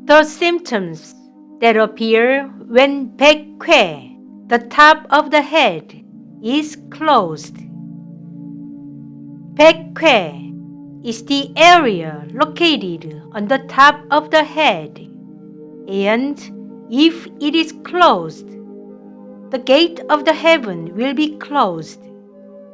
The symptoms that appear when Baeg-Hwe, the top of the head, is closed. Baeg-Hwe is the area located on the top of the head, and if it is closed, the gate of the heaven will be closed,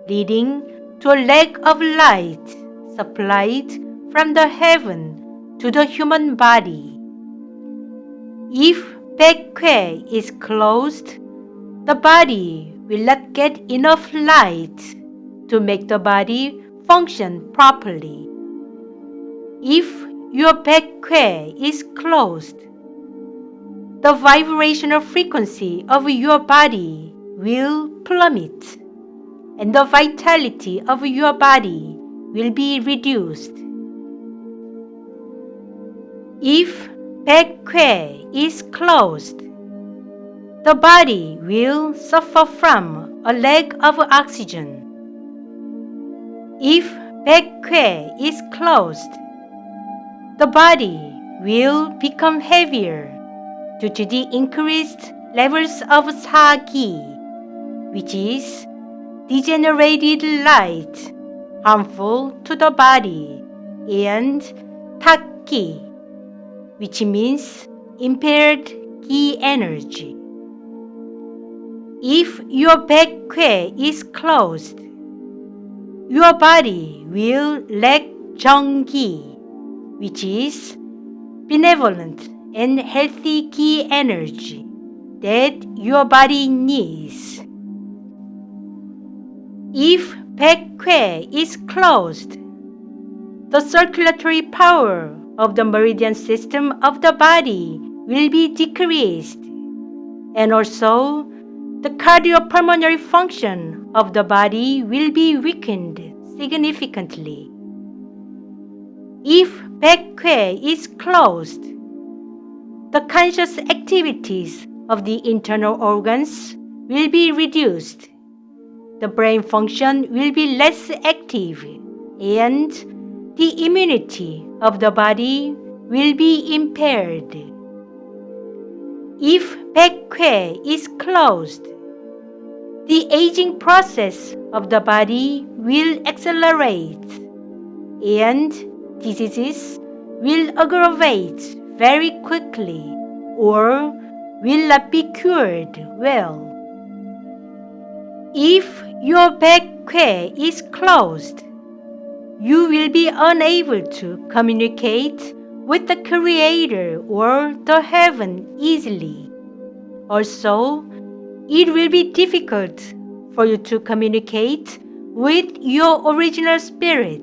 leading to a lack of light supplied from the heaven to the human body. If Baeg-Hwe is closed, the body will not get enough light to make the body function properly. If your Baeg-Hwe is closed, the vibrational frequency of your body will plummet, and the vitality of your body will be reduced. If Baeg-Hwe is closed, the body will suffer from a lack of oxygen. If Baeg-Hwe is closed, the body will become heavier due to the increased levels of Sa-Gi, which is degenerated light, harmful to the body, and Tak-Gi, which means impaired Gi energy. If your Baeg-Hwe is closed, your body will lack Jung-Gi, which is benevolent and healthy Gi energy that your body needs. If Baeg-Hwe is closed, the circulatory power of the meridian system of the body will be decreased, and also the cardiopulmonary function of the body will be weakened significantly. If Baeg-Hwe is closed, the conscious activities of the internal organs will be reduced. The brain function will be less active, and the immunity of the body will be impaired. If Baeg-Hwe is closed, the aging process of the body will accelerate, and diseases will aggravate very quickly or will not be cured well. If your Baeg-Hwe is closed, you will be unable to communicate with the Creator or the heaven easily. Also, it will be difficult for you to communicate with your original spirit.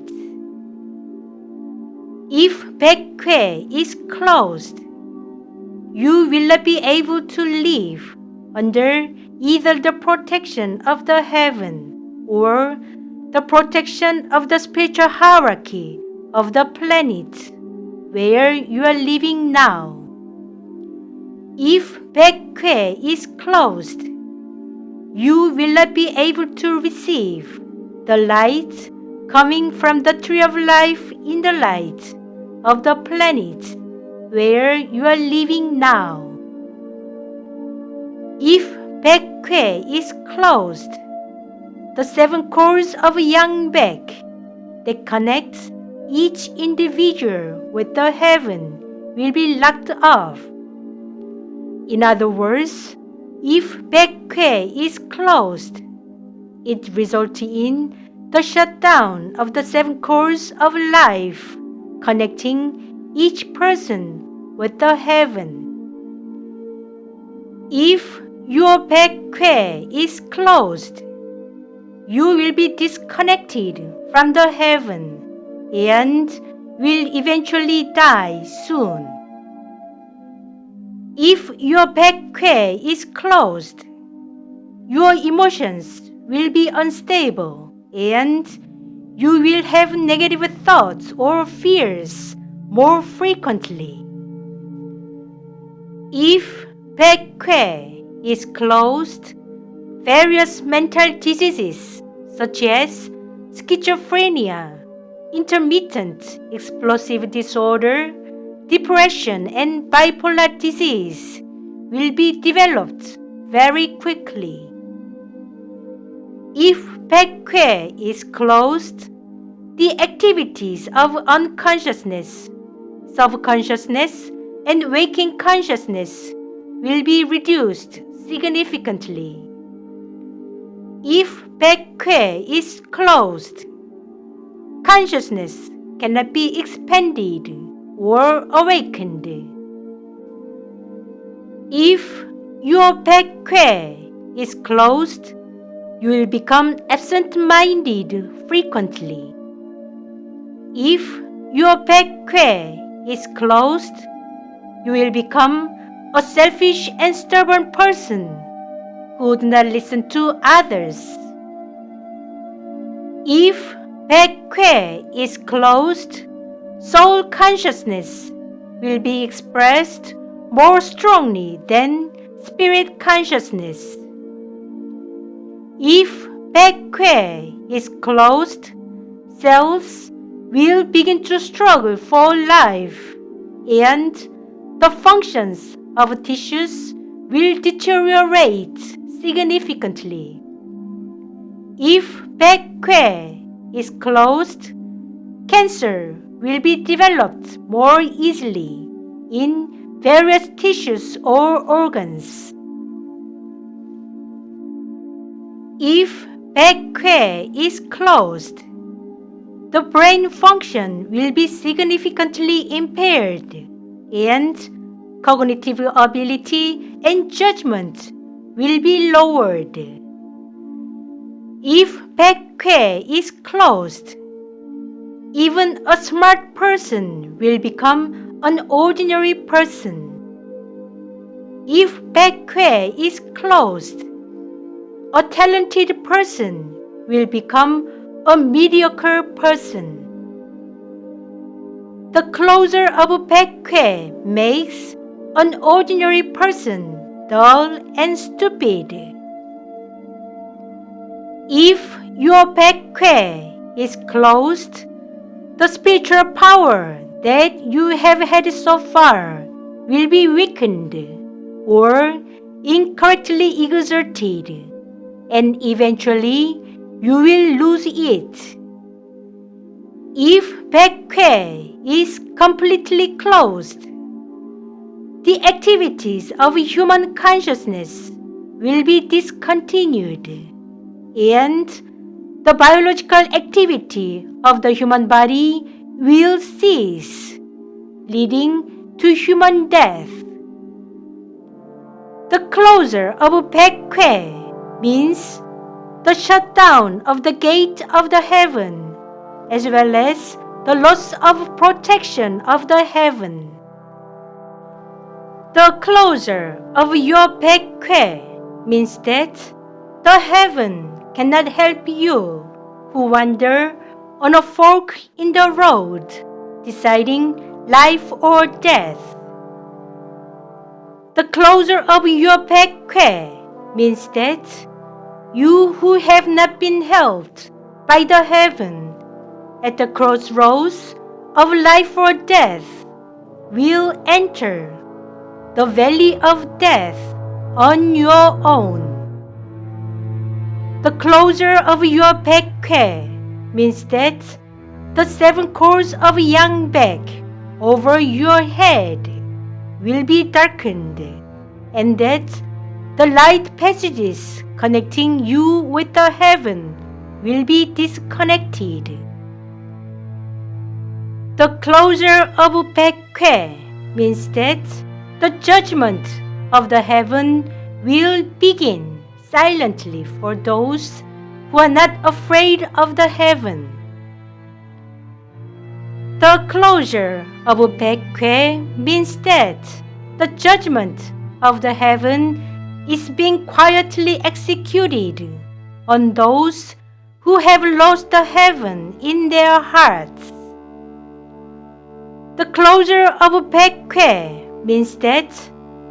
If Baeg-Hwe is closed, you will not be able to live under either the protection of the heaven or the protection of the spiritual hierarchy of the planet where you are living now. If Baeg-Hwe is closed, you will not be able to receive the light coming from the tree of life in the light of the planet where you are living now. If Baeg-Hwe is closed, the 7 cords of Yang Baeg that connects each individual with the heaven will be locked off. In other words, if Baeg-Hwe is closed, it results in the shutdown of the 7 cords of life connecting each person with the heaven. If your Baeg-Hwe is closed, you will be disconnected from the heaven and will eventually die soon. If your Baeg-Hwe is closed, your emotions will be unstable and you will have negative thoughts or fears more frequently. If Baeg-Hwe is closed, various mental diseases such as schizophrenia, intermittent explosive disorder, depression and bipolar disease will be developed very quickly. If Baeg-Hwe is closed, the activities of unconsciousness, subconsciousness, and waking consciousness will be reduced significantly. If Baeg-Hwe is closed, consciousness cannot be expanded or awakened. If your Baeg-Hwe is closed, you will become absent-minded frequently. If your Baeg-Hwe is closed, you will become a selfish and stubborn person who would not listen to others. If Baeg-Hwe is closed, soul consciousness will be expressed more strongly than spirit consciousness. If Baeg-Hwe is closed, cells will begin to struggle for life, and the functions of tissues will deteriorate significantly. If Baeg-Hwe is closed, cancer will be developed more easily in various tissues or organs. If Baeg-Hwe is closed, the brain function will be significantly impaired, and cognitive ability and judgment will be lowered. If Baeg-Hwe is closed, even a smart person will become an ordinary person. If Baeg-Hwe is closed, a talented person will become a mediocre person. The closure of Baeg-Hwe makes an ordinary person dull and stupid. If your Baeg-Hwe is closed, the spiritual power that you have had so far will be weakened or incorrectly exerted, and eventually you will lose it. If Baeg-Hwe is completely closed, the activities of human consciousness will be discontinued, and the biological activity of the human body will cease, leading to human death. The closure of Baeg-Hwe means the shutdown of the gate of the heaven, as well as the loss of protection of the heaven. The closure of your Baeg-Hwe means that the heaven cannot help you who wander on a fork in the road, deciding life or death. The closure of your Baeg-Hwe means that you who have not been held by the heaven at the crossroads of life or death will enter the valley of death on your own. The closure of your Baeg-Hwe means that the 7 cords of yang baek over your head will be darkened, and that the light passages connecting you with the heaven will be disconnected. The closure of Baeg-Hwe means that the judgment of the heaven will begin silently for those who are not afraid of the heaven. The closure of Baeg-Hwe means that the judgment of the heaven is being quietly executed on those who have lost the heaven in their hearts. The closure of Baeg-Hwe means that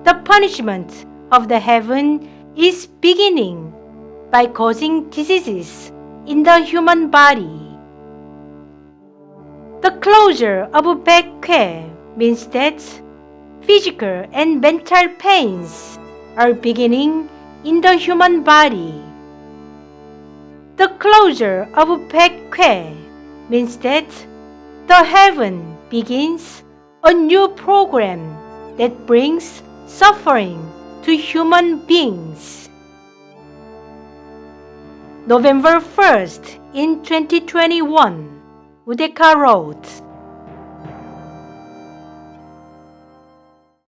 the punishment of the heaven is beginning by causing diseases in the human body. The closure of Baeg-Hwe means that physical and mental pains are beginning in the human body. The closure of Baeg-Hwe means that the heaven begins a new program that brings suffering to human beings. November 1st in 2021, Udeka wrote,